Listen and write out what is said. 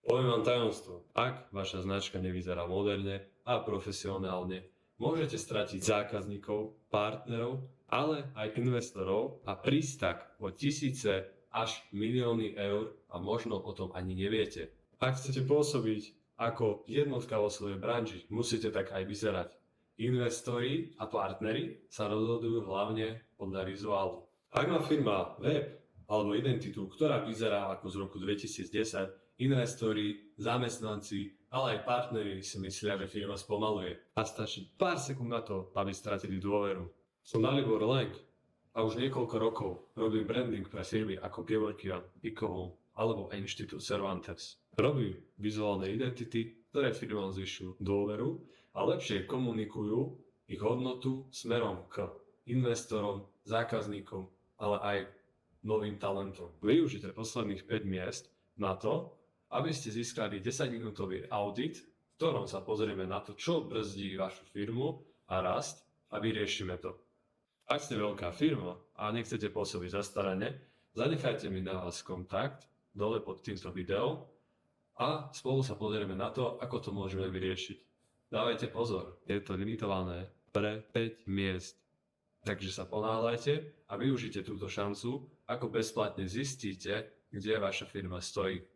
Poviem vám tajomstvo. Ak vaša značka nevyzerá moderne a profesionálne, môžete stratiť zákazníkov, partnerov, ale aj investorov a prísť tak o tisíce až milióny eur a možno o tom ani neviete. Ak chcete pôsobiť ako jednotka vo svojej branži, musíte tak aj vyzerať. Investori a partneri sa rozhodujú hlavne podľa vizuálu. Ak má firma web alebo identitu, ktorá vyzerá ako z roku 2010, investori, zamestnanci, ale aj partneri si myslia, že firma spomaluje. A stačí pár sekúnd na to, aby stratili dôveru. Som Dalibor Lang a už niekoľko rokov robím branding pre firmy ako Gevorkian, Icahome alebo Inštitút Cervantes. Robím vizuálne identity, ktoré firmám zvyšujú dôveru a lepšie komunikujú ich hodnotu smerom k investorom, zákazníkom, ale aj novým talentom. Využite posledných 5 miest na to, aby ste získali 10-minútový audit, v ktorom sa pozrieme na to, čo brzdí vašu firmu a rast a vyriešime to. Ak ste veľká firma a nechcete pôsobiť zastarane, zanechajte mi na vás kontakt dole pod týmto videom a spolu sa pozrieme na to, ako to môžeme vyriešiť. Dávajte pozor, je to limitované pre 5 miest. Takže sa ponáhľajte a využite túto šancu, ako bezplatne zistíte, kde vaša firma stojí.